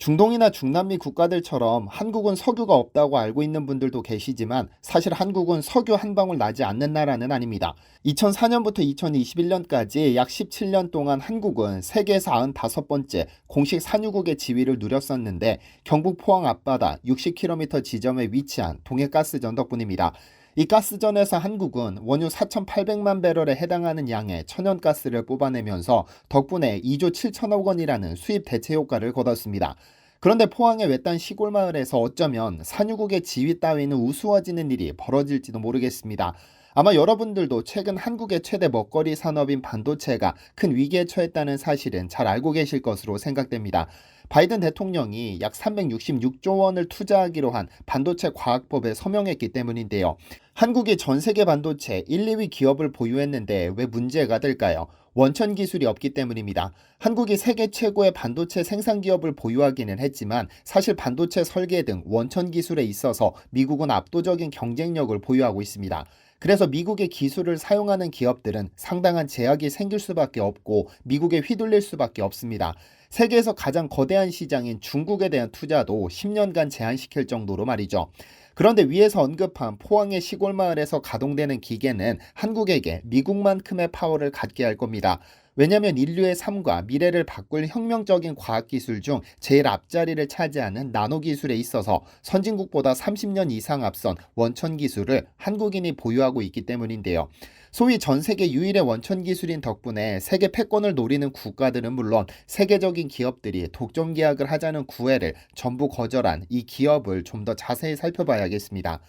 중동이나 중남미 국가들처럼 한국은 석유가 없다고 알고 있는 분들도 계시지만 사실 한국은 석유 한 방울 나지 않는 나라는 아닙니다. 2004년부터 2021년까지 약 17년 동안 한국은 세계에서 95번째 공식 산유국의 지위를 누렸었는데 경북 포항 앞바다 60km 지점에 위치한 동해가스전 덕분입니다. 이 가스전에서 한국은 원유 4,800만 배럴에 해당하는 양의 천연가스를 뽑아내면서 덕분에 2조 7천억 원이라는 수입 대체 효과를 거뒀습니다. 그런데 포항의 외딴 시골 마을에서 어쩌면 산유국의 지위 따위는 우스워지는 일이 벌어질지도 모르겠습니다. 아마 여러분들도 최근 한국의 최대 먹거리 산업인 반도체가 큰 위기에 처했다는 사실은 잘 알고 계실 것으로 생각됩니다. 바이든 대통령이 약 366조 원을 투자하기로 한 반도체 과학법에 서명했기 때문인데요. 한국이 전 세계 반도체 1, 2위 기업을 보유했는데 왜 문제가 될까요? 원천 기술이 없기 때문입니다. 한국이 세계 최고의 반도체 생산 기업을 보유하기는 했지만 사실 반도체 설계 등 원천 기술에 있어서 미국은 압도적인 경쟁력을 보유하고 있습니다. 그래서 미국의 기술을 사용하는 기업들은 상당한 제약이 생길 수밖에 없고 미국에 휘둘릴 수밖에 없습니다. 세계에서 가장 거대한 시장인 중국에 대한 투자도 10년간 제한시킬 정도로 말이죠. 그런데 위에서 언급한 포항의 시골 마을에서 가동되는 기계는 한국에게 미국만큼의 파워를 갖게 할 겁니다. 왜냐하면 인류의 삶과 미래를 바꿀 혁명적인 과학기술 중 제일 앞자리를 차지하는 나노기술에 있어서 선진국보다 30년 이상 앞선 원천기술을 한국인이 보유하고 있기 때문인데요. 소위 전 세계 유일의 원천기술인 덕분에 세계 패권을 노리는 국가들은 물론 세계적인 기업들이 독점 계약을 하자는 구애를 전부 거절한 이 기업을 좀 더 자세히 살펴봐야겠습니다.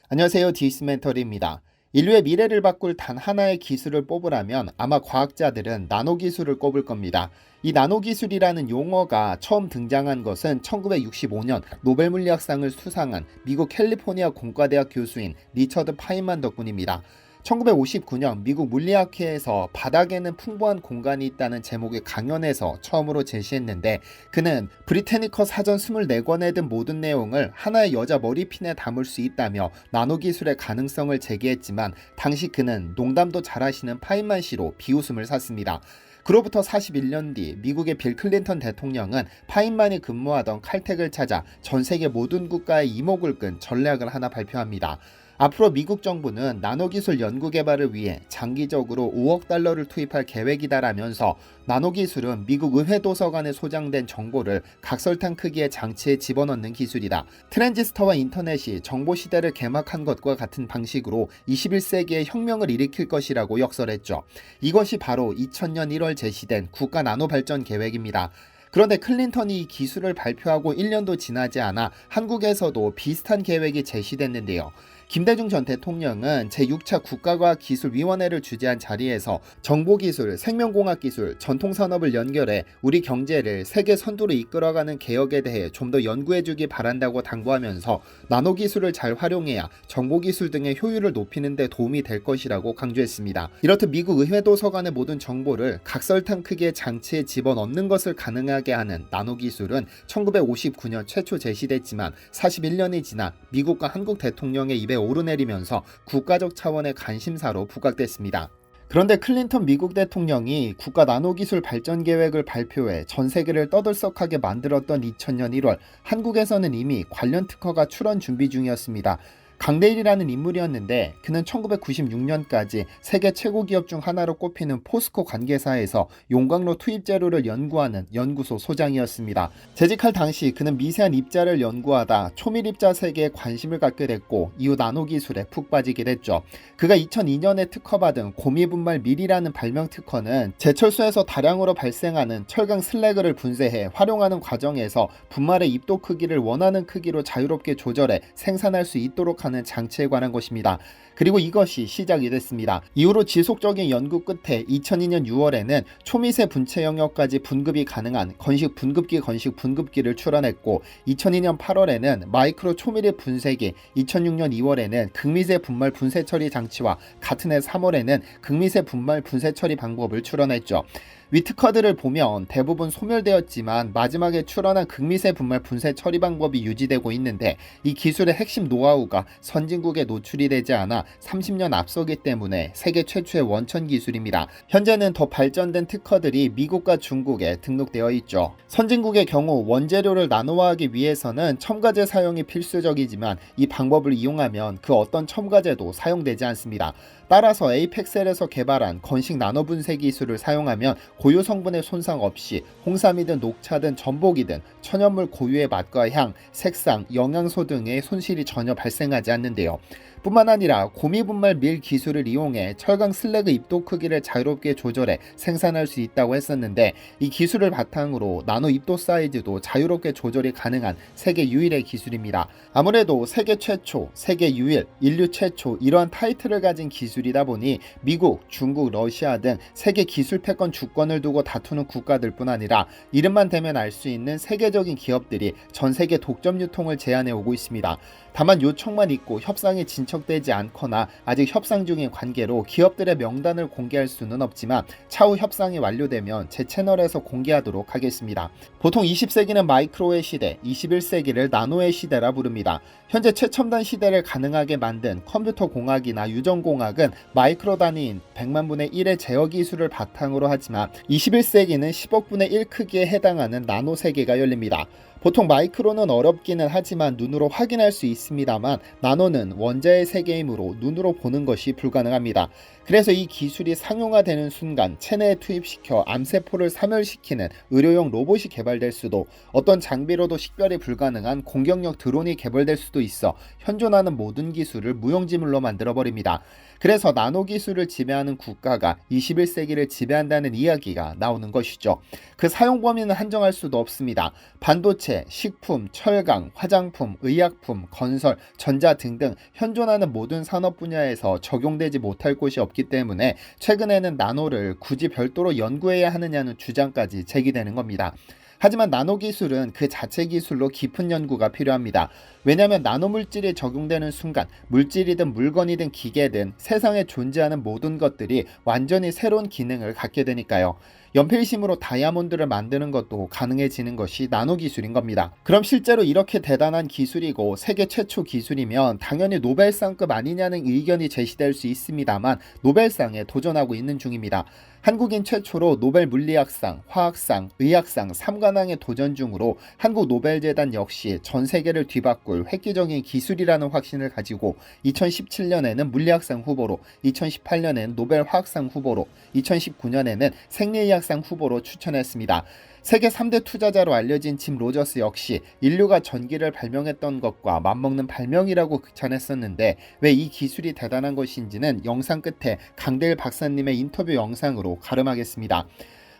안녕하세요. 디스멘터리입니다. 인류의 미래를 바꿀 단 하나의 기술을 뽑으라면 아마 과학자들은 나노기술을 꼽을 겁니다. 이 나노기술이라는 용어가 처음 등장한 것은 1965년 노벨물리학상을 수상한 미국 캘리포니아 공과대학 교수인 리처드 파인만 덕분입니다. 1959년 미국 물리학회에서 바닥에는 풍부한 공간이 있다는 제목의 강연에서 처음으로 제시했는데 그는 브리테니커 사전 24권에 든 모든 내용을 하나의 여자 머리핀에 담을 수 있다며 나노기술의 가능성을 제기했지만 당시 그는 농담도 잘하시는 파인만 씨로 비웃음을 샀습니다. 그로부터 41년 뒤 미국의 빌 클린턴 대통령은 파인만이 근무하던 칼텍을 찾아 전 세계 모든 국가의 이목을 끈 전략을 하나 발표합니다. 앞으로 미국 정부는 나노기술 연구개발을 위해 장기적으로 5억 달러를 투입할 계획이다라면서 나노기술은 미국 의회 도서관에 소장된 정보를 각설탕 크기의 장치에 집어넣는 기술이다. 트랜지스터와 인터넷이 정보시대를 개막한 것과 같은 방식으로 21세기의 혁명을 일으킬 것이라고 역설했죠. 이것이 바로 2000년 1월 제시된 국가 나노발전 계획입니다. 그런데 클린턴이 이 기술을 발표하고 1년도 지나지 않아 한국에서도 비슷한 계획이 제시됐는데요. 김대중 전 대통령은 제6차 국가과학기술위원회를 주재한 자리에서 정보기술, 생명공학기술, 전통산업을 연결해 우리 경제를 세계 선두로 이끌어가는 개혁에 대해 좀 더 연구해주기 바란다고 당부하면서 나노기술을 잘 활용해야 정보기술 등의 효율을 높이는 데 도움이 될 것이라고 강조했습니다. 이렇듯 미국 의회 도서관의 모든 정보를 각설탕 크기의 장치에 집어넣는 것을 가능하게 하는 나노기술은 1959년 최초 제시됐지만 41년이 지나 미국과 한국 대통령의 입에 오르내리면서 국가적 차원의 관심사로 부각됐습니다. 그런데 클린턴 미국 대통령이 국가 나노기술 발전 계획을 발표해 전 세계를 떠들썩하게 만들었던 2000년 1월 한국에서는 이미 관련 특허가 출원 준비 중이었습니다. 강대일이라는 인물이었는데 그는 1996년까지 세계 최고 기업 중 하나로 꼽히는 포스코 관계사에서 용광로 투입 재료를 연구하는 연구소 소장이었습니다. 재직할 당시 그는 미세한 입자를 연구하다 초밀 입자 세계에 관심을 갖게 됐고 이후 나노 기술에 푹 빠지게 됐죠. 그가 2002년에 특허받은 고미분말 밀이라는 발명 특허는 제철소에서 다량으로 발생하는 철강 슬래그를 분쇄해 활용하는 과정에서 분말의 입도 크기를 원하는 크기로 자유롭게 조절해 생산할 수 있도록 하는 장치에 관한 것입니다. 그리고 이것이 시작이 됐습니다. 이후로 지속적인 연구 끝에 2002년 6월에는 초미세 분체 영역까지 분급이 가능한 건식 분급기를 출원했고 2002년 8월에는 마이크로 초미리 분쇄기, 2006년 2월에는 극미세 분말 분쇄 처리 장치와 같은 해 3월에는 극미세 분말 분쇄 처리 방법을 출원했죠. 위특허들을 보면 대부분 소멸되었지만 마지막에 출원한 극미세 분말 분쇄 처리 방법이 유지되고 있는데, 이 기술의 핵심 노하우가 선진국에 노출이 되지 않아 30년 앞서기 때문에 세계 최초의 원천 기술입니다. 현재는 더 발전된 특허들이 미국과 중국에 등록되어 있죠. 선진국의 경우 원재료를 나노화하기 위해서는 첨가제 사용이 필수적이지만 이 방법을 이용하면 그 어떤 첨가제도 사용되지 않습니다. 따라서 에이펙셀에서 개발한 건식 나노 분쇄 기술을 사용하면 고유 성분의 손상 없이 홍삼이든 녹차든 전복이든 천연물 고유의 맛과 향, 색상, 영양소 등의 손실이 전혀 발생하지 않는데요. 뿐만 아니라 고미분말 밀 기술을 이용해 철강 슬래그 입도 크기를 자유롭게 조절해 생산할 수 있다고 했었는데, 이 기술을 바탕으로 나노 입도 사이즈도 자유롭게 조절이 가능한 세계 유일의 기술입니다. 아무래도 세계 최초, 세계 유일, 인류 최초 이러한 타이틀을 가진 기술이다 보니 미국, 중국, 러시아 등 세계 기술 패권 주권을 두고 다투는 국가들 뿐 아니라 이름만 대면 알 수 있는 세계적인 기업들이 전 세계 독점 유통을 제안해 오고 있습니다. 다만 요청만 있고 협상이 진척되지 않거나 아직 협상 중인 관계로 기업들의 명단을 공개할 수는 없지만 차후 협상이 완료되면 제 채널에서 공개하도록 하겠습니다. 보통 20세기는 마이크로의 시대, 21세기를 나노의 시대라 부릅니다. 현재 최첨단 시대를 가능하게 만든 컴퓨터 공학이나 유전공학은 마이크로 단위인 100만분의 1의 제어 기술을 바탕으로 하지만 21세기는 10억분의 1 크기에 해당하는 나노 세계가 열립니다. 보통 마이크로는 어렵기는 하지만 눈으로 확인할 수 있습니다만 나노는 원자의 세계이므로 눈으로 보는 것이 불가능합니다. 그래서 이 기술이 상용화되는 순간 체내에 투입시켜 암세포를 사멸시키는 의료용 로봇이 개발될 수도, 어떤 장비로도 식별이 불가능한 공격력 드론이 개발될 수도 있어 현존하는 모든 기술을 무용지물로 만들어버립니다. 그래서 나노 기술을 지배하는 국가가 21세기를 지배한다는 이야기가 나오는 것이죠. 그 사용 범위는 한정할 수도 없습니다. 반도체, 식품, 철강, 화장품, 의약품, 건설, 전자 등등 현존하는 모든 산업 분야에서 적용되지 못할 곳이 없기 때문에 최근에는 나노를 굳이 별도로 연구해야 하느냐는 주장까지 제기되는 겁니다. 하지만 나노 기술은 그 자체 기술로 깊은 연구가 필요합니다. 왜냐하면 나노 물질이 적용되는 순간 물질이든 물건이든 기계든 세상에 존재하는 모든 것들이 완전히 새로운 기능을 갖게 되니까요. 연필심으로 다이아몬드를 만드는 것도 가능해지는 것이 나노 기술인 겁니다. 그럼 실제로 이렇게 대단한 기술이고 세계 최초 기술이면 당연히 노벨상급 아니냐는 의견이 제시될 수 있습니다만 노벨상에 도전하고 있는 중입니다. 한국인 최초로 노벨 물리학상, 화학상, 의학상 3관왕에 도전 중으로 한국 노벨재단 역시 전 세계를 뒤바꿀 획기적인 기술이라는 확신을 가지고 2017년에는 물리학상 후보로, 2018년에는 노벨 화학상 후보로, 2019년에는 생리의학상 후보로 추천했습니다. 세계 3대 투자자로 알려진 짐 로저스 역시 인류가 전기를 발명했던 것과 맞먹는 발명이라고 극찬했었는데 왜 이 기술이 대단한 것인지는 영상 끝에 강대일 박사님의 인터뷰 영상으로 가름하겠습니다.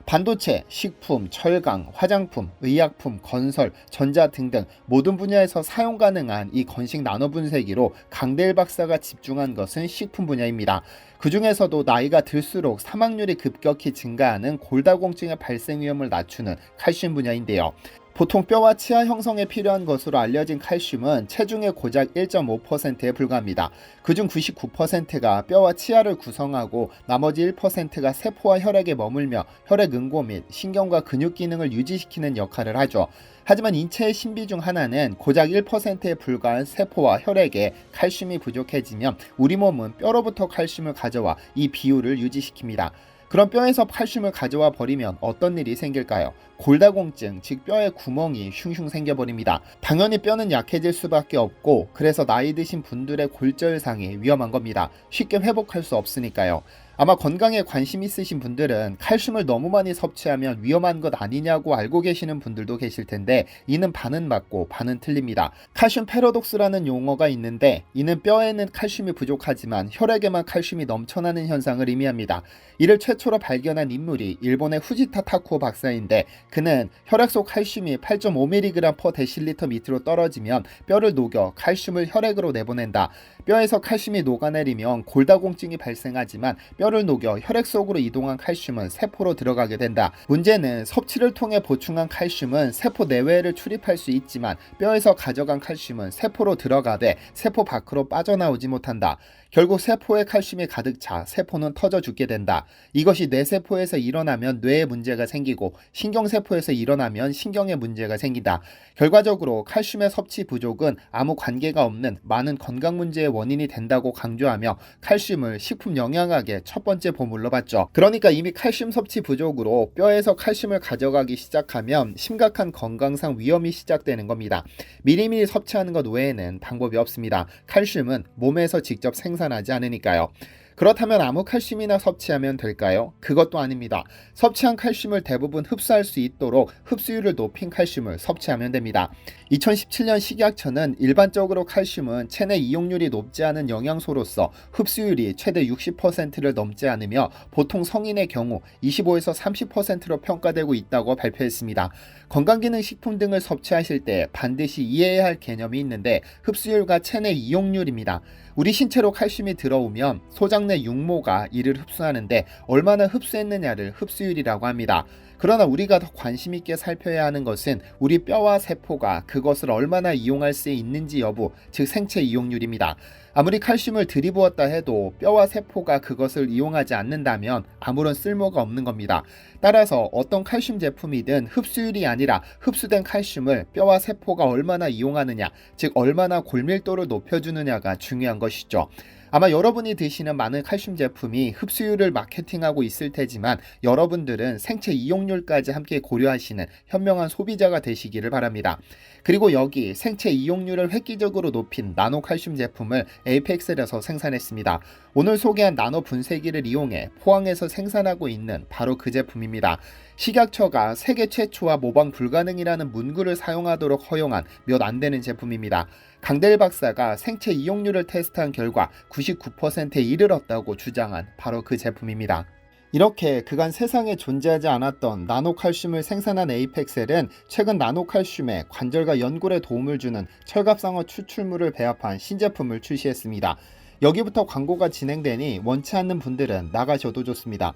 반도체, 식품, 철강, 화장품, 의약품, 건설, 전자 등등 모든 분야에서 사용 가능한 이 건식 나노 분쇄기로 강대일 박사가 집중한 것은 식품 분야입니다. 그 중에서도 나이가 들수록 사망률이 급격히 증가하는 골다공증의 발생 위험을 낮추는 칼슘 분야인데요. 보통 뼈와 치아 형성에 필요한 것으로 알려진 칼슘은 체중의 고작 1.5%에 불과합니다. 그중 99%가 뼈와 치아를 구성하고 나머지 1%가 세포와 혈액에 머물며 혈액 응고 및 신경과 근육 기능을 유지시키는 역할을 하죠. 하지만 인체의 신비 중 하나는 고작 1%에 불과한 세포와 혈액에 칼슘이 부족해지면 우리 몸은 뼈로부터 칼슘을 가져와 이 비율을 유지시킵니다. 그럼 뼈에서 칼슘을 가져와 버리면 어떤 일이 생길까요? 골다공증, 즉 뼈에 구멍이 슝슝 생겨버립니다. 당연히 뼈는 약해질 수밖에 없고 그래서 나이 드신 분들의 골절상이 위험한 겁니다. 쉽게 회복할 수 없으니까요. 아마 건강에 관심 있으신 분들은 칼슘을 너무 많이 섭취하면 위험한 것 아니냐고 알고 계시는 분들도 계실 텐데 이는 반은 맞고 반은 틀립니다. 칼슘 패러독스라는 용어가 있는데 이는 뼈에는 칼슘이 부족하지만 혈액에만 칼슘이 넘쳐나는 현상을 의미합니다. 이를 최초로 발견한 인물이 일본의 후지타 타쿠오 박사인데 그는 혈액 속 칼슘이 8.5mg/dL 밑으로 떨어지면 뼈를 녹여 칼슘을 혈액으로 내보낸다. 뼈에서 칼슘이 녹아내리면 골다공증이 발생하지만 뼈를 녹여 혈액 속으로 이동한 칼슘은 세포로 들어가게 된다. 문제는 섭취를 통해 보충한 칼슘은 세포 내외를 출입할 수 있지만 뼈에서 가져간 칼슘은 세포로 들어가되 세포 밖으로 빠져나오지 못한다. 결국 세포에 칼슘이 가득 차 세포는 터져 죽게 된다. 이것이 뇌세포에서 일어나면 뇌에 문제가 생기고 신경세포에서 일어나면 신경에 문제가 생긴다. 결과적으로 칼슘의 섭취 부족은 아무 관계가 없는 많은 건강 문제의 원인이 된다고 강조하며 칼슘을 식품 영양학의 첫 번째 보물로 봤죠. 그러니까 이미 칼슘 섭취 부족으로 뼈에서 칼슘을 가져가기 시작하면 심각한 건강상 위험이 시작되는 겁니다. 미리미리 섭취하는 것 외에는 방법이 없습니다. 칼슘은 몸에서 직접 생산하지 않으니까요. 그렇다면 아무 칼슘이나 섭취하면 될까요? 그것도 아닙니다. 섭취한 칼슘을 대부분 흡수할 수 있도록 흡수율을 높인 칼슘을 섭취하면 됩니다. 2017년 식약처는 일반적으로 칼슘은 체내 이용률이 높지 않은 영양소로서 흡수율이 최대 60%를 넘지 않으며 보통 성인의 경우 25에서 30%로 평가되고 있다고 발표했습니다. 건강기능식품 등을 섭취하실 때 반드시 이해해야 할 개념이 있는데 흡수율과 체내 이용률입니다. 우리 신체로 칼슘이 들어오면 소장 내 육모가 이를 흡수하는데 얼마나 흡수했느냐를 흡수율이라고 합니다. 그러나 우리가 더 관심 있게 살펴야 하는 것은 우리 뼈와 세포가 그것을 얼마나 이용할 수 있는지 여부, 즉 생체 이용률입니다. 아무리 칼슘을 들이부었다 해도 뼈와 세포가 그것을 이용하지 않는다면 아무런 쓸모가 없는 겁니다. 따라서 어떤 칼슘 제품이든 흡수율이 아니라 흡수된 칼슘을 뼈와 세포가 얼마나 이용하느냐, 즉 얼마나 골밀도를 높여주느냐가 중요한 것이죠. 아마 여러분이 드시는 많은 칼슘 제품이 흡수율을 마케팅하고 있을 테지만 여러분들은 생체 이용률까지 함께 고려하시는 현명한 소비자가 되시기를 바랍니다. 그리고 여기 생체 이용률을 획기적으로 높인 나노 칼슘 제품을 에이펙셀에서 생산했습니다. 오늘 소개한 나노 분쇄기를 이용해 포항에서 생산하고 있는 바로 그 제품입니다. 식약처가 세계 최초와 모방 불가능이라는 문구를 사용하도록 허용한 몇 안 되는 제품입니다. 강대일 박사가 생체 이용률을 테스트한 결과 99%에 이르렀다고 주장한 바로 그 제품입니다. 이렇게 그간 세상에 존재하지 않았던 나노칼슘을 생산한 에이펙셀은 최근 나노칼슘에 관절과 연골에 도움을 주는 철갑상어 추출물을 배합한 신제품을 출시했습니다. 여기부터 광고가 진행되니 원치 않는 분들은 나가셔도 좋습니다.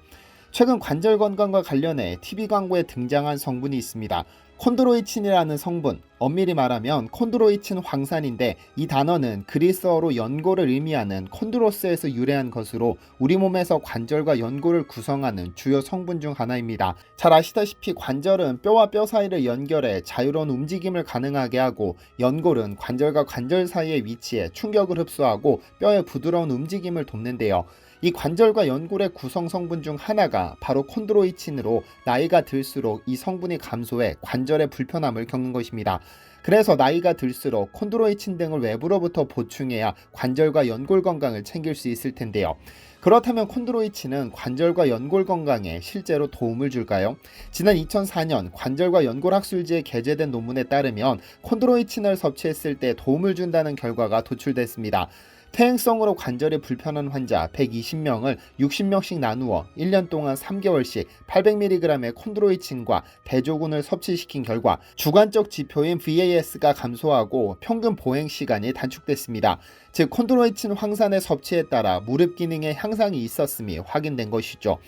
최근 관절 건강과 관련해 TV 광고에 등장한 성분이 있습니다. 콘드로이친이라는 성분, 엄밀히 말하면 콘드로이친 황산인데 이 단어는 그리스어로 연골을 의미하는 콘드로스에서 유래한 것으로 우리 몸에서 관절과 연골을 구성하는 주요 성분 중 하나입니다. 잘 아시다시피 관절은 뼈와 뼈 사이를 연결해 자유로운 움직임을 가능하게 하고 연골은 관절과 관절 사이에 위치해 충격을 흡수하고 뼈의 부드러운 움직임을 돕는데요. 이 관절과 연골의 구성 성분 중 하나가 바로 콘드로이친으로 나이가 들수록 이 성분이 감소해 관절의 불편함을 겪는 것입니다. 그래서 나이가 들수록 콘드로이친 등을 외부로부터 보충해야 관절과 연골 건강을 챙길 수 있을 텐데요. 그렇다면 콘드로이친은 관절과 연골 건강에 실제로 도움을 줄까요? 지난 2004년 관절과 연골 학술지에 게재된 논문에 따르면 콘드로이친을 섭취했을 때 도움을 준다는 결과가 도출됐습니다. 퇴행성으로 관절이 불편한 환자 120명을 60명씩 나누어 1년 동안 3개월씩 800mg의 콘드로이친과 대조군을 섭취시킨 결과 주관적 지표인 VAS가 감소하고 평균 보행 시간이 단축됐습니다. 즉 콘드로이친 황산의 섭취에 따라 무릎 기능에 향상이 있었음이 확인된 것이죠.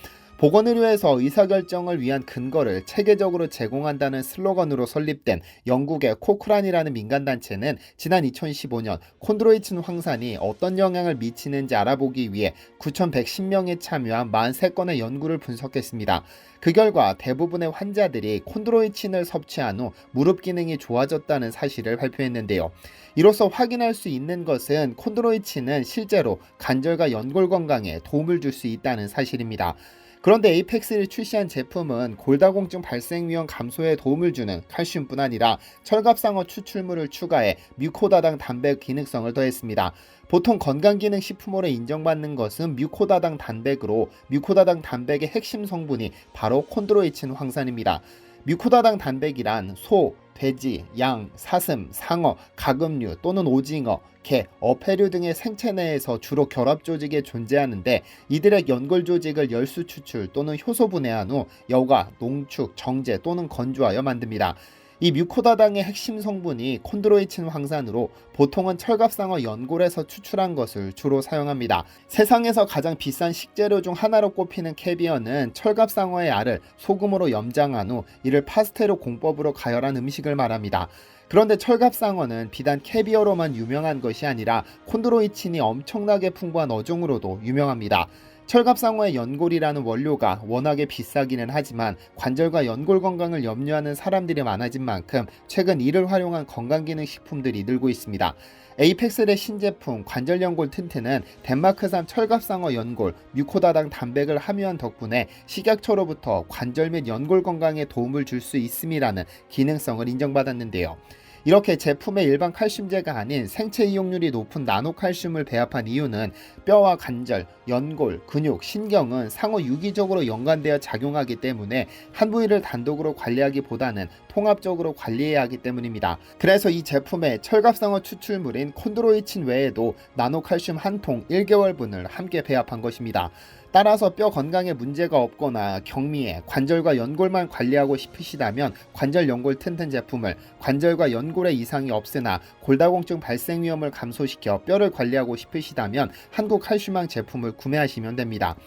보건의료에서 의사결정을 위한 근거를 체계적으로 제공한다는 슬로건으로 설립된 영국의 코크란이라는 민간단체는 지난 2015년 콘드로이친 황산이 어떤 영향을 미치는지 알아보기 위해 9,110명이 참여한 43건의 연구를 분석했습니다. 그 결과 대부분의 환자들이 콘드로이친을 섭취한 후 무릎 기능이 좋아졌다는 사실을 발표했는데요. 이로써 확인할 수 있는 것은 콘드로이친은 실제로 관절과 연골 건강에 도움을 줄 수 있다는 사실입니다. 그런데 에이펙스를 출시한 제품은 골다공증 발생 위험 감소에 도움을 주는 칼슘뿐 아니라 철갑상어 추출물을 추가해 뮤코다당 단백 기능성을 더했습니다. 보통 건강기능식품으로 인정받는 것은 뮤코다당 단백으로 뮤코다당 단백의 핵심 성분이 바로 콘드로이친 황산입니다. 뮤코다당 단백이란 소, 돼지, 양, 사슴, 상어, 가금류 또는 오징어, 개, 어패류 등의 생체 내에서 주로 결합 조직에 존재하는데 이들의 연골 조직을 열수 추출 또는 효소 분해한 후 여과, 농축, 정제 또는 건조하여 만듭니다. 이 뮤코다당의 핵심 성분이 콘드로이친 황산으로 보통은 철갑상어 연골에서 추출한 것을 주로 사용합니다. 세상에서 가장 비싼 식재료 중 하나로 꼽히는 캐비어는 철갑상어의 알을 소금으로 염장한 후 이를 파스테로 공법으로 가열한 음식을 말합니다. 그런데 철갑상어는 비단 캐비어로만 유명한 것이 아니라 콘드로이친이 엄청나게 풍부한 어종으로도 유명합니다. 철갑상어의 연골이라는 원료가 워낙에 비싸기는 하지만 관절과 연골 건강을 염려하는 사람들이 많아진 만큼 최근 이를 활용한 건강기능식품들이 늘고 있습니다. 에이펙셀의 신제품 관절연골 튼튼은 덴마크산 철갑상어 연골, 뮤코다당 단백을 함유한 덕분에 식약처로부터 관절 및 연골 건강에 도움을 줄 수 있음이라는 기능성을 인정받았는데요. 이렇게 제품에 일반 칼슘제가 아닌 생체 이용률이 높은 나노칼슘을 배합한 이유는 뼈와 관절, 연골, 근육, 신경은 상호 유기적으로 연관되어 작용하기 때문에 한 부위를 단독으로 관리하기보다는 통합적으로 관리해야 하기 때문입니다. 그래서 이 제품에 철갑상어 추출물인 콘드로이친 외에도 나노칼슘 한 통 1개월분을 함께 배합한 것입니다. 따라서 뼈 건강에 문제가 없거나 경미해 관절과 연골만 관리하고 싶으시다면 관절 연골 튼튼 제품을, 관절과 연골에 이상이 없으나 골다공증 발생 위험을 감소시켜 뼈를 관리하고 싶으시다면 한국 칼슘왕 제품을 구매하시면 됩니다.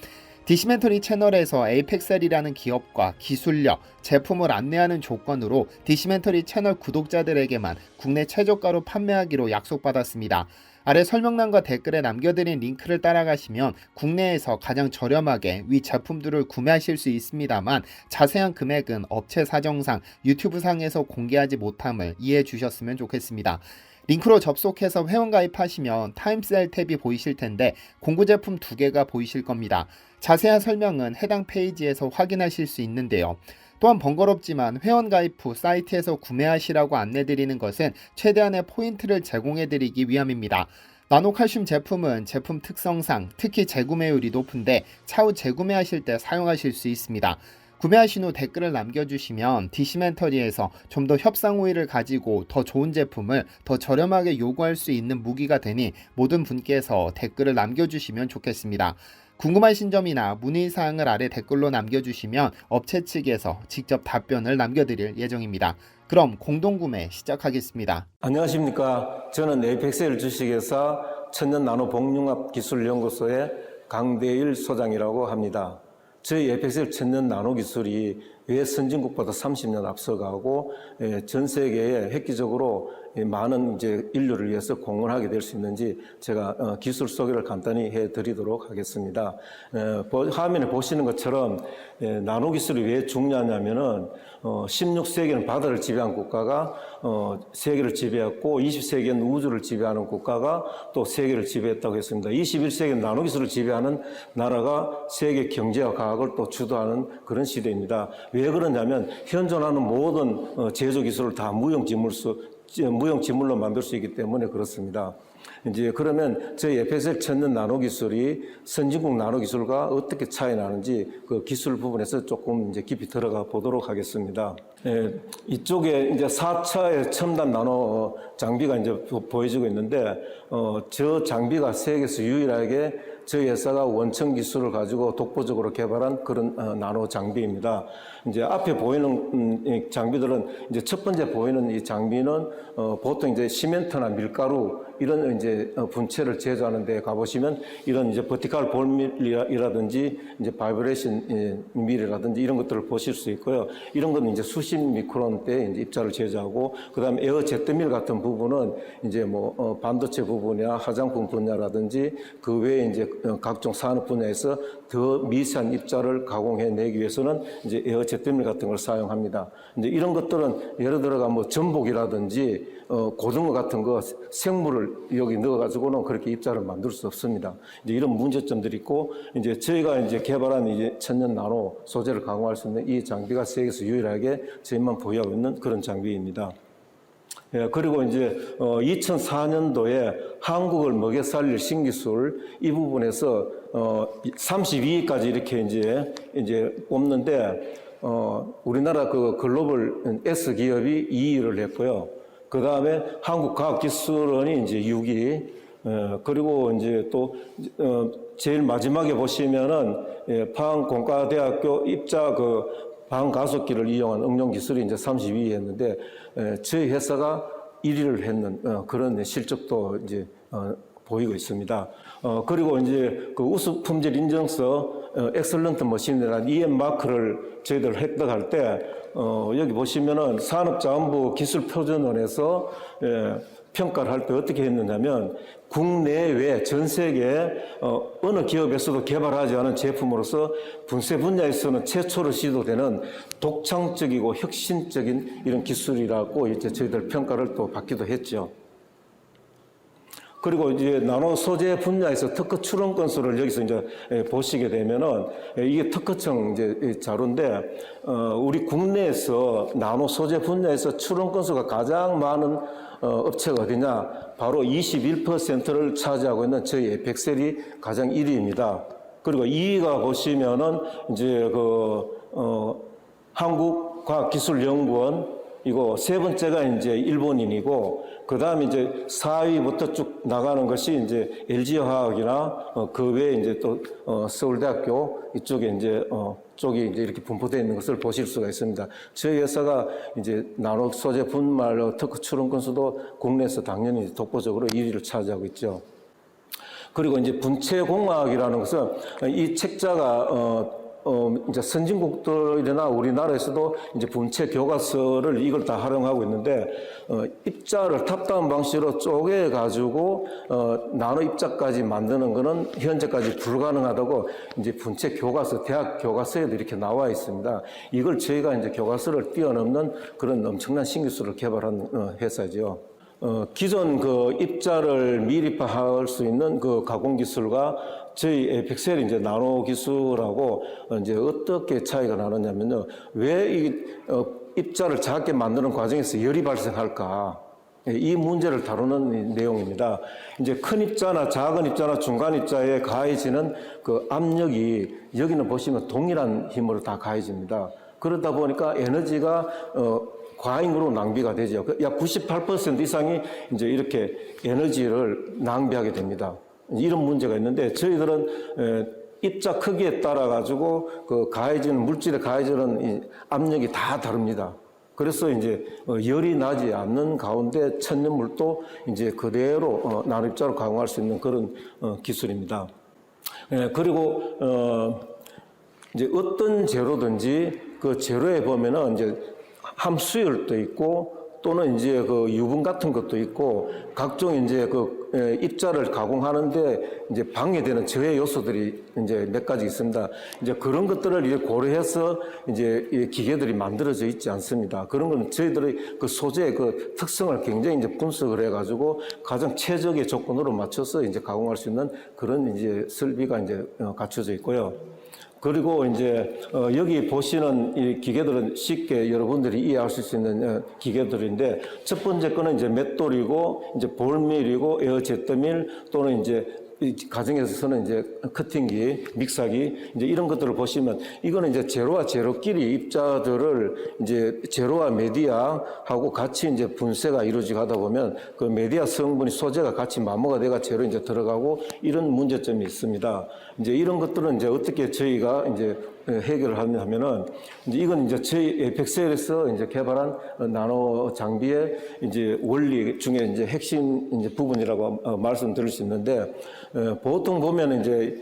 디시멘터리 채널에서 에이펙셀이라는 기업과 기술력, 제품을 안내하는 조건으로 디시멘터리 채널 구독자들에게만 국내 최저가로 판매하기로 약속받았습니다. 아래 설명란과 댓글에 남겨드린 링크를 따라가시면 국내에서 가장 저렴하게 위 제품들을 구매하실 수 있습니다만 자세한 금액은 업체 사정상 유튜브 상에서 공개하지 못함을 이해해 주셨으면 좋겠습니다. 링크로 접속해서 회원가입하시면 타임셀 탭이 보이실 텐데 공구 제품 2개가 보이실 겁니다. 자세한 설명은 해당 페이지에서 확인하실 수 있는데요. 또한 번거롭지만 회원가입 후 사이트에서 구매하시라고 안내드리는 것은 최대한의 포인트를 제공해드리기 위함입니다. 나노칼슘 제품은 제품 특성상 특히 재구매율이 높은데 차후 재구매하실 때 사용하실 수 있습니다. 구매하신 후 댓글을 남겨주시면 디시멘터리에서 좀 더 협상 우위를 가지고 더 좋은 제품을 더 저렴하게 요구할 수 있는 무기가 되니 모든 분께서 댓글을 남겨주시면 좋겠습니다. 궁금하신 점이나 문의사항을 아래 댓글로 남겨주시면 업체 측에서 직접 답변을 남겨드릴 예정입니다. 그럼 공동구매 시작하겠습니다. 안녕하십니까. 저는 에이펙셀 주식회사 천연나노복융합기술연구소의 강대일 소장이라고 합니다. 저희 에이펙셀 천연나노기술이 왜 선진국보다 30년 앞서가고 전 세계에 획기적으로 많은 인류를 위해서 공헌하게 될 수 있는지 제가 기술 소개를 간단히 해드리도록 하겠습니다. 화면에 보시는 것처럼 나노 기술이 왜 중요하냐면은 16세기는 바다를 지배한 국가가 세계를 지배했고 20세기에는 우주를 지배하는 국가가 또 세계를 지배했다고 했습니다. 21세기는 나노 기술을 지배하는 나라가 세계 경제와 과학을 또 주도하는 그런 시대입니다. 왜 그러냐면 현존하는 모든 제조 기술을 다 무용지물로 만들 수 있기 때문에 그렇습니다. 그러면 저희 에이펙셀 천연 나노 기술이 선진국 나노 기술과 어떻게 차이 나는지 그 기술 부분에서 조금 깊이 들어가 보도록 하겠습니다. 이쪽에 4차의 첨단 나노 장비가 보여지고 있는데, 저 장비가 세계에서 유일하게 저희 회사가 원천 기술을 가지고 독보적으로 개발한 그런 나노 장비입니다. 앞에 보이는 장비들은 첫 번째 보이는 이 장비는 보통 시멘트나 밀가루 이런 분체를 제조하는 데 가보시면 이런 버티컬 볼밀이라든지 바이브레이션 밀이라든지 이런 것들을 보실 수 있고요. 이런 건 수십 미크론대 입자를 제조하고, 그다음에 에어 제트밀 같은 부분은 반도체 부분이나 화장품 분야라든지 그 외에 각종 산업 분야에서 더 미세한 입자를 가공해내기 위해서는 에어 제트밀 같은 걸 사용합니다. 이런 것들은 예를 들어가 전복이라든지 고등어 같은 거 생물을 여기 넣어가지고는 그렇게 입자를 만들 수 없습니다. 이런 문제점들이 있고, 저희가 개발한 천연 나노 소재를 가공할 수 있는 이 장비가 세계에서 유일하게 저희만 보유하고 있는 그런 장비입니다. 그리고 2004년도에 한국을 먹여 살릴 신기술 이 부분에서 32위까지 이렇게 뽑는데, 우리나라 그 글로벌 S 기업이 2위를 했고요. 그 다음에 한국과학기술원이 6위, 그리고 또 제일 마지막에 보시면은 포항공과대학교 입자 반가속기를 이용한 응용 기술이 이제 32위였는데 저희 회사가 1위를 했는 그런 실적도 이제 보이고 있습니다. 그리고 이제 그 우수 품질 인증서 엑셀런트 머신이라는 EM 마크를 저희들 획득할 때 여기 보시면은 산업자원부 기술표준원에서 평가를 할 때 어떻게 했느냐면 국내외 전 세계 어느 기업에서도 개발하지 않은 제품으로서 분쇄 분야에서는 최초로 시도되는 독창적이고 혁신적인 이런 기술이라고 이제 저희들 평가를 또 받기도 했죠. 그리고 이제 나노 소재 분야에서 특허 출원 건수를 여기서 이제 보시게 되면은 이게 특허청 이제 자료인데 우리 국내에서 나노 소재 분야에서 출원 건수가 가장 많은 업체가 어디냐? 바로 21%를 차지하고 있는 저희 에펙셀이 가장 1위입니다. 그리고 2위가 보시면은 이제 한국과학기술연구원 이거 세 번째가 이제 일본인이고 그 다음에 이제 4위부터 쭉 나가는 것이 이제 LG화학이나 그 외에 이제 또 서울대학교 이쪽에 이제 쪽이 이제 이렇게 분포되어 있는 것을 보실 수가 있습니다. 저희 회사가 이제 나노 소재 분말 특허 출원 건수도 국내에서 당연히 독보적으로 1위를 차지하고 있죠. 그리고 이제 분체공학이라는 것은 이 책자가 이제 선진국들이나 우리나라에서도 이제 분체 교과서를 이걸 다 활용하고 있는데, 입자를 탑다운 방식으로 쪼개가지고, 나노 입자까지 만드는 거는 현재까지 불가능하다고 이제 분체 교과서, 대학 교과서에도 이렇게 나와 있습니다. 이걸 저희가 이제 교과서를 뛰어넘는 그런 엄청난 신기술을 개발한 회사죠. 기존 그 입자를 미립화할 수 있는 그 가공 기술과 저희 에펙셀이 이제 나노 기술하고 이제 어떻게 차이가 나느냐면요. 왜 이 입자를 작게 만드는 과정에서 열이 발생할까? 이 문제를 다루는 내용입니다. 이제 큰 입자나 작은 입자나 중간 입자에 가해지는 그 압력이 여기는 보시면 동일한 힘으로 다 가해집니다. 그러다 보니까 에너지가 과잉으로 낭비가 되죠. 약 98% 이상이 이제 이렇게 에너지를 낭비하게 됩니다. 이런 문제가 있는데 저희들은 입자 크기에 따라 가지고 그 가해지는 물질에 가해지는 이 압력이 다 다릅니다. 그래서 이제 열이 나지 않는 가운데 천연물도 이제 그대로 나노입자로 가공할 수 있는 그런 기술입니다. 그리고 이제 어떤 재료든지 그 재료에 보면은 이제 함수열도 있고 또는 이제 그 유분 같은 것도 있고 각종 이제 그 입자를 가공하는데 이제 방해되는 저해 요소들이 이제 몇 가지 있습니다. 이제 그런 것들을 이제 고려해서 이제 이 기계들이 만들어져 있지 않습니다. 그런 건 저희들의 그 소재의 그 특성을 굉장히 이제 분석을 해가지고 가장 최적의 조건으로 맞춰서 이제 가공할 수 있는 그런 이제 설비가 이제 갖춰져 있고요. 그리고 이제 여기 보시는 이 기계들은 쉽게 여러분들이 이해할 수 있는 기계들인데 첫 번째 거는 이제 맷돌이고 이제 볼밀이고 에어제트밀 또는 이제 이 가정에서는 이제 커팅기, 믹사기 이제 이런 것들을 보시면 이거는 이제 제로와 제로끼리 입자들을 이제 제로와 메디아하고 같이 이제 분쇄가 이루어지고 하다 보면 그 메디아 성분이 소재가 같이 마모가 돼가 제로 이제 들어가고 이런 문제점이 있습니다. 이제 이런 것들은 이제 어떻게 저희가 이제 해결을 하면은 이제 이건 이제 저희 에펙셀에서 이제 개발한 나노 장비의 이제 원리 중에 이제 핵심 이제 부분이라고 말씀드릴 수 있는데 보통 보면 이제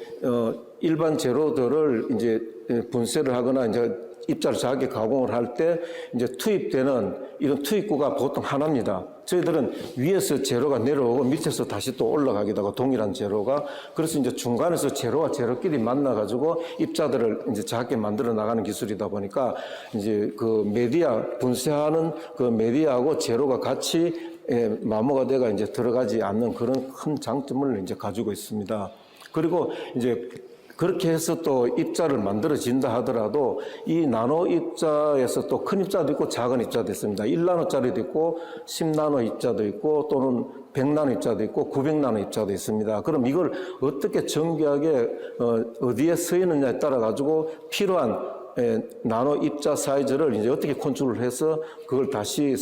일반 재료들을 이제 분쇄를 하거나 이제 입자를 작게 가공을 할 때 이제 투입되는 이런 투입구가 보통 하나입니다. 저희들은 위에서 재료가 내려오고 밑에서 다시 또 올라가기도 하고 동일한 재료가 그래서 이제 중간에서 재료와 재료끼리 만나가지고 입자들을 이제 작게 만들어 나가는 기술이다 보니까 이제 그 메디아 분쇄하는 그 메디아하고 재료가 같이 마모가 돼가 이제 들어가지 않는 그런 큰 장점을 이제 가지고 있습니다. 그리고 이제 그렇게 해서 또 입자를 만들어진다 하더라도 이 나노 입자에서 또 큰 입자도 있고 작은 입자도 있습니다. 1나노짜리도 있고 10나노 입자도 있고 또는 100나노 입자도 있고 900나노 입자도 있습니다. 그럼 이걸 어떻게 정교하게 어디에 서 있느냐에 따라 가지고 필요한 나노 입자 사이즈를 이제 어떻게 컨트롤을 해서 그걸 다시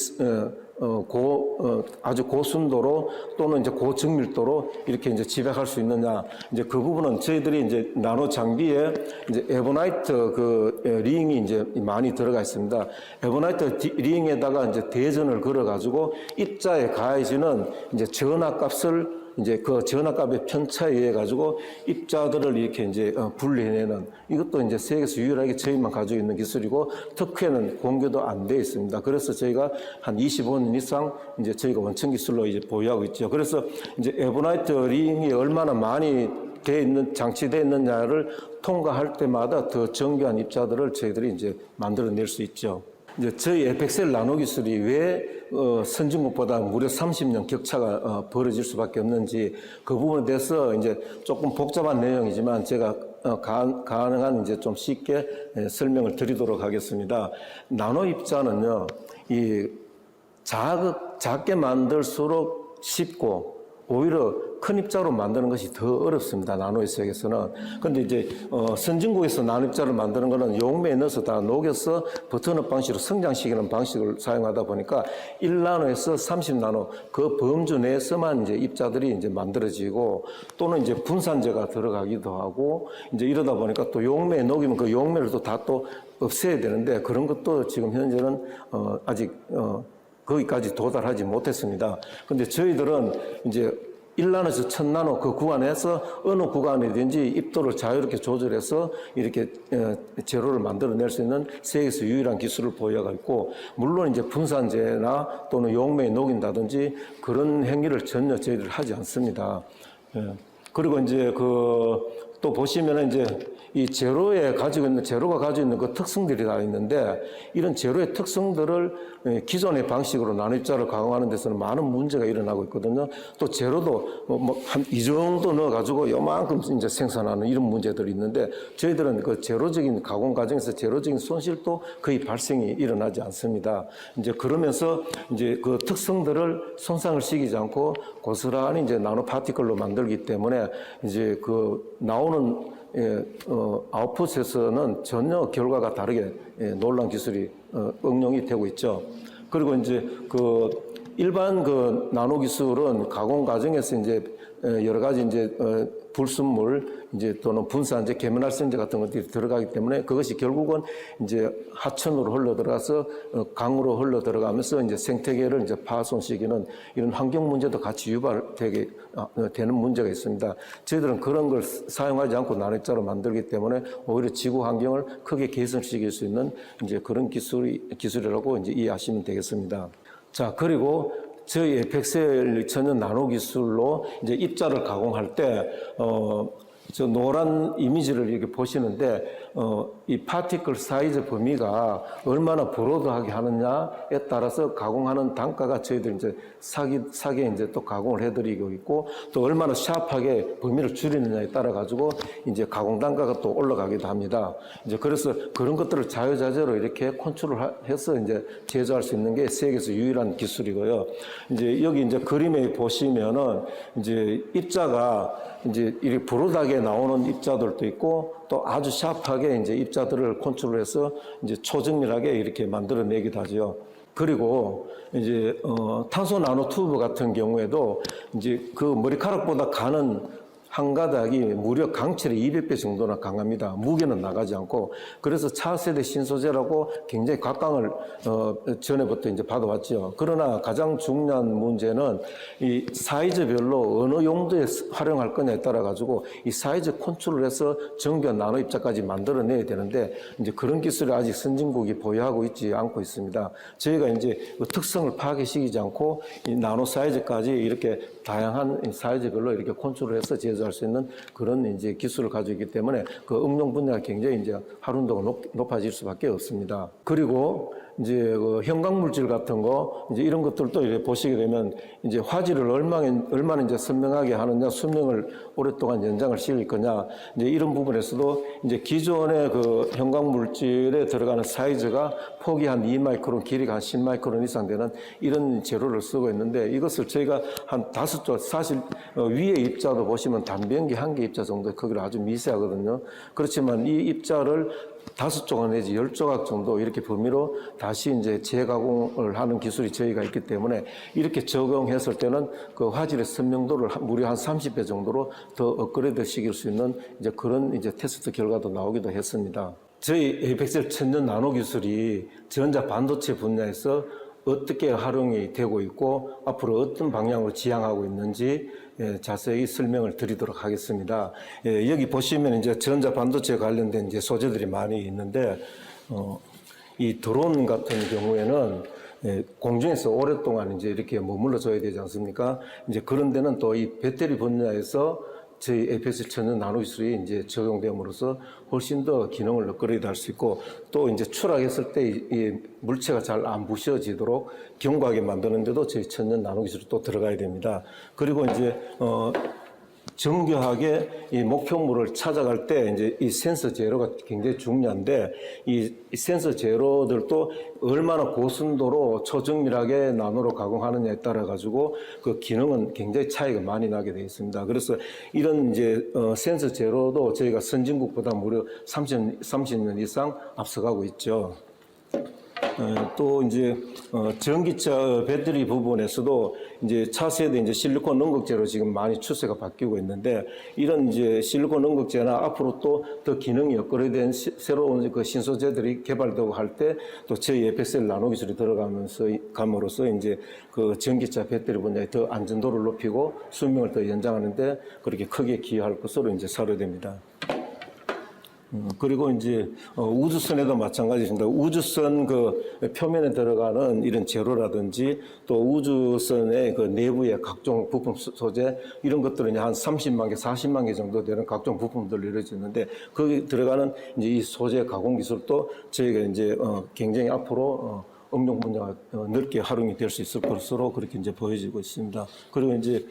아주 고순도로 또는 이제 고정밀도로 이렇게 이제 집약할 수 있느냐. 이제 그 부분은 저희들이 이제 나노 장비에 이제 에보나이트 링이 이제 많이 들어가 있습니다. 에보나이트 링에다가 이제 대전을 걸어가지고 입자에 가해지는 이제 전압값을 이제 그 전압값의 편차에 의해 가지고 입자들을 이렇게 이제 분리해내는 이것도 이제 세계에서 유일하게 저희만 가지고 있는 기술이고 특허에는 공개도 안 돼 있습니다. 그래서 저희가 한 25년 이상 이제 저희가 원천 기술로 이제 보유하고 있죠. 그래서 이제 에보나이트 링이 얼마나 많이 돼 있는 장치되어 있느냐를 통과할 때마다 더 정교한 입자들을 저희들이 이제 만들어낼 수 있죠. 이제 저희 에펙셀 나노 기술이 왜 선진국보다 무려 30년 격차가 벌어질 수밖에 없는지 그 부분에 대해서 이제 조금 복잡한 내용이지만 제가 가능한 이제 좀 쉽게 설명을 드리도록 하겠습니다. 나노 입자는요, 이 작게 만들수록 쉽고 오히려 큰 입자로 만드는 것이 더 어렵습니다. 나노의 세계에서는. 근데 이제 선진국에서 나노 입자를 만드는 거는 용매에 넣어서 다 녹여서 버터넛 방식으로 성장시키는 방식을 사용하다 보니까 1나노에서 30나노 그 범주 내에서만 이제 입자들이 이제 만들어지고 또는 이제 분산제가 들어가기도 하고 이제 이러다 보니까 또 용매에 녹이면 그 용매를 또 다 또 없애야 되는데 그런 것도 지금 현재는 아직 거기까지 도달하지 못했습니다. 근데 저희들은 이제 1나노에서 1000나노 그 구간에서 어느 구간이든지 입도를 자유롭게 조절해서 이렇게 제로를 만들어낼 수 있는 세계에서 유일한 기술을 보유하고 있고 물론 이제 분산제나 또는 용매에 녹인다든지 그런 행위를 전혀 저희들 하지 않습니다. 그리고 이제 또 보시면은 이제 이 제로가 가지고 있는 그 특성들이 다 있는데 이런 제로의 특성들을 기존의 방식으로 나노입자를 가공하는 데서는 많은 문제가 일어나고 있거든요. 또 제로도 한 이 정도 넣어가지고 요만큼 이제 생산하는 이런 문제들이 있는데 저희들은 그 제로적인 가공 과정에서 제로적인 손실도 거의 발생이 일어나지 않습니다. 이제 그러면서 이제 그 특성들을 손상을 시키지 않고 고스란히 이제 나노 파티클로 만들기 때문에 이제 그 나오는 아웃풋에서는 전혀 결과가 다르게 놀라운 기술이 응용이 되고 있죠. 그리고 이제 일반 나노 기술은 가공 과정에서 이제 여러 가지 이제 불순물 이제 또는 분산제, 계면활성제 같은 것들이 들어가기 때문에 그것이 결국은 이제 하천으로 흘러 들어가서 강으로 흘러 들어가면서 이제 생태계를 이제 파손시키는 이런 환경 문제도 같이 유발되게 되는 문제가 있습니다. 저희들은 그런 걸 사용하지 않고 나노입자로 만들기 때문에 오히려 지구 환경을 크게 개선시킬 수 있는 이제 그런 기술이라고 이제 이해하시면 되겠습니다. 자, 그리고 저희 에펙셀 전용 나노 기술로 이제 입자를 가공할 때, 저 노란 이미지를 이렇게 보시는데, 이 파티클 사이즈 범위가 얼마나 브로드하게 하느냐에 따라서 가공하는 단가가 저희들 이제 사게 이제 또 가공을 해드리고 있고, 또 얼마나 샤프하게 범위를 줄이느냐에 따라 가지고 이제 가공 단가가 또 올라가기도 합니다. 이제 그래서 그런 것들을 자유자재로 이렇게 컨트롤 해서 이제 제조할 수 있는 게 세계에서 유일한 기술이고요. 이제 여기 이제 그림에 보시면은 이제 입자가 이제 이렇게 브로드하게 나오는 입자들도 있고 또 아주 샤프하게 이제 입자들을 컨트롤해서 이제 초정밀하게 이렇게 만들어내기도 하죠. 그리고 이제 탄소 나노 튜브 같은 경우에도 이제 그 머리카락보다 가는 한 가닥이 무려 강철의 200배 정도나 강합니다. 무게는 나가지 않고. 그래서 차세대 신소재라고 굉장히 각광을 전에부터 이제 받아왔죠. 그러나 가장 중요한 문제는 이 사이즈별로 어느 용도에 활용할 거냐에 따라 가지고 이 사이즈 컨트롤해서 정교한 나노 입자까지 만들어내야 되는데 이제 그런 기술을 아직 선진국이 보유하고 있지 않고 있습니다. 저희가 이제 그 특성을 파괴시키지 않고 이 나노 사이즈까지 이렇게 다양한 사이즈별로 이렇게 컨트롤해서 제조할 수 있는 그런 이제 기술을 가지고 있기 때문에 그 응용 분야가 굉장히 이제 하루운동가 높아질 수밖에 없습니다. 그리고 이제 그 형광물질 같은 거 이제 이런 것들도 이제 보시게 되면 이제 화질을 얼마나 이제 선명하게 하느냐, 수명을 오랫동안 연장을 시킬 거냐, 이제 이런 부분에서도 이제 기존의 그 형광물질에 들어가는 사이즈가 폭이 한 2마이크론, 길이가 한 10마이크론 이상 되는 이런 재료를 쓰고 있는데 이것을 저희가 한 5조, 사실 위에 입자도 보시면 담배연기 1개 입자 정도 크기로 아주 미세하거든요. 그렇지만 이 입자를 5조각 내지 10조각 정도 이렇게 범위로 다시 이제 재가공을 하는 기술이 저희가 있기 때문에 이렇게 적용했을 때는 그 화질의 선명도를 무려 한 30배 정도로 더 업그레이드 시킬 수 있는 이제 그런 이제 테스트 결과도 나오기도 했습니다. 저희 에이펙셀 천연 나노 기술이 전자 반도체 분야에서 어떻게 활용이 되고 있고 앞으로 어떤 방향으로 지향하고 있는지 자세히 설명을 드리도록 하겠습니다. 여기 보시면 이제 전자 반도체 관련된 이제 소재들이 많이 있는데 이 드론 같은 경우에는 공중에서 오랫동안 이제 이렇게 머물러 줘야 되지 않습니까? 이제 그런 데는 또 이 배터리 분야에서 저희 에이펙셀 천연 나노 기술이 이제 적용됨으로써 훨씬 더 기능을 업그레이드 할 수 있고 또 이제 추락했을 때 이 물체가 잘 안 부셔지도록 견고하게 만드는데도 저희 천연 나노 기술이 또 들어가야 됩니다. 그리고 이제 정교하게 이 목표물을 찾아갈 때 이제 이 센서 제로가 굉장히 중요한데 이 센서 제로들도 얼마나 고순도로 초정밀하게 나노로 가공하느냐에 따라 가지고 그 기능은 굉장히 차이가 많이 나게 되어 있습니다. 그래서 이런 이제 센서 제로도 저희가 선진국보다 무려 30년 이상 앞서가고 있죠. 또 이제 전기차 배터리 부분에서도 이제 차세대 이제 실리콘 응극제로 지금 많이 추세가 바뀌고 있는데 이런 이제 실리콘 응극제나 앞으로 또 더 기능이 업그레이드된 새로운 그 신소재들이 개발되고 할 때 또 저희 에이펙셀 나노 기술이 감으로써 이제 그 전기차 배터리 분야에 더 안전도를 높이고 수명을 더 연장하는데 그렇게 크게 기여할 것으로 이제 사료됩니다. 그리고 이제 우주선에도 마찬가지입니다. 우주선 그 표면에 들어가는 이런 제로라든지 또 우주선의 그 내부의 각종 부품 소재 이런 것들은 한 30만 개, 40만 개 정도 되는 각종 부품들로 이루어지는데 거기 들어가는 이제 이 소재 가공 기술도 저희가 이제 굉장히 앞으로 응용 분야가 넓게 활용이 될 수 있을 것으로 그렇게 이제 보여지고 있습니다. 그리고 이제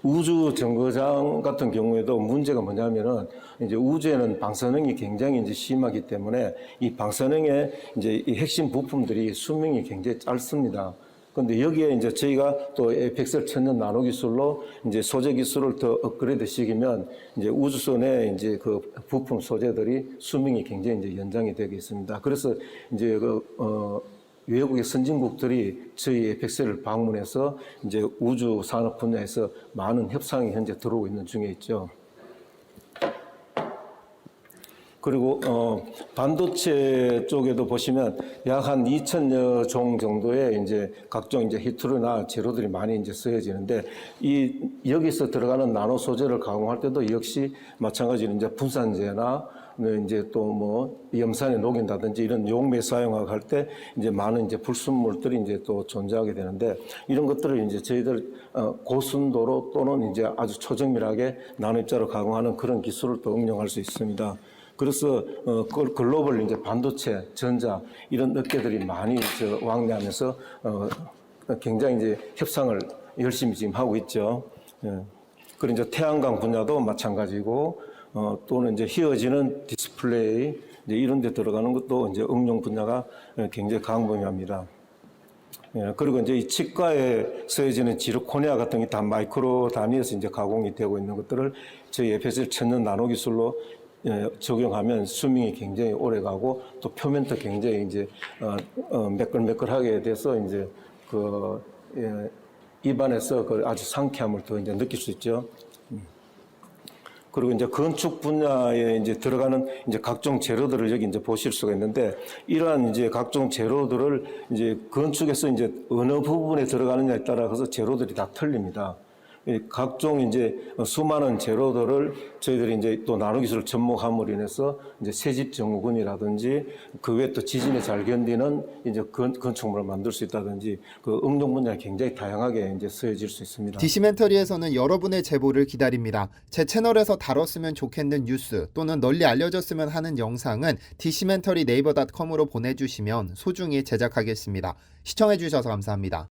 우주 정거장 같은 경우에도 문제가 뭐냐면은 이제 우주에는 방사능이 굉장히 이제 심하기 때문에 이 방사능의 이제 이 핵심 부품들이 수명이 굉장히 짧습니다. 그런데 여기에 이제 저희가 또 에이펙셀 천연 나노 기술로 이제 소재 기술을 더 업그레이드 시키면 이제 우주선의 이제 그 부품 소재들이 수명이 굉장히 이제 연장이 되겠습니다. 그래서 이제 외국의 선진국들이 저희 에이펙셀을 방문해서 이제 우주 산업 분야에서 많은 협상이 현재 들어오고 있는 중에 있죠. 그리고 반도체 쪽에도 보시면 약 한 2,000여 종 정도의 이제 각종 이제 히트로나 제로들이 많이 이제 쓰여지는데 여기서 들어가는 나노 소재를 가공할 때도 역시 마찬가지로 이제 분산재나 이제 또 뭐 염산에 녹인다든지 이런 용매 사용하고 할 때 이제 많은 이제 불순물들이 이제 또 존재하게 되는데 이런 것들을 이제 저희들 고순도로 또는 이제 아주 초정밀하게 나노 입자로 가공하는 그런 기술을 또 응용할 수 있습니다. 그래서 글로벌 이제 반도체, 전자 이런 업계들이 많이 왕래하면서 굉장히 이제 협상을 열심히 지금 하고 있죠. 그리고 이제 태양광 분야도 마찬가지고 또는 이제 휘어지는 디스플레이 이제 이런 데 들어가는 것도 이제 응용 분야가 굉장히 광범위합니다. 그리고 이제 이 치과에 쓰여지는 지르코니아 같은 게 다 마이크로 단위에서 이제 가공이 되고 있는 것들을 저희 에이펙셀 천연 나노 기술로 적용하면 수명이 굉장히 오래 가고 또 표면도 굉장히 이제 매끌매끌하게 돼서 이제 입안에서 그 아주 상쾌함을 더 이제 느낄 수 있죠. 그리고 이제 건축 분야에 이제 들어가는 이제 각종 재료들을 여기 이제 보실 수가 있는데 이러한 이제 각종 재료들을 이제 건축에서 이제 어느 부분에 들어가느냐에 따라서 재료들이 다 틀립니다. 각종 이제 수많은 재료들을 저희들이 이제 또 나노 기술을 접목함으로 인해서 이제 새집 증후군이라든지 그 외에 또 지진에 잘 견디는 이제 건축물을 만들 수 있다든지 그 응용 분야가 굉장히 다양하게 이제 쓰여질 수 있습니다. 디시멘터리에서는 여러분의 제보를 기다립니다. 제 채널에서 다뤘으면 좋겠는 뉴스 또는 널리 알려졌으면 하는 영상은 디시멘터리 네이버.com으로 보내주시면 소중히 제작하겠습니다. 시청해주셔서 감사합니다.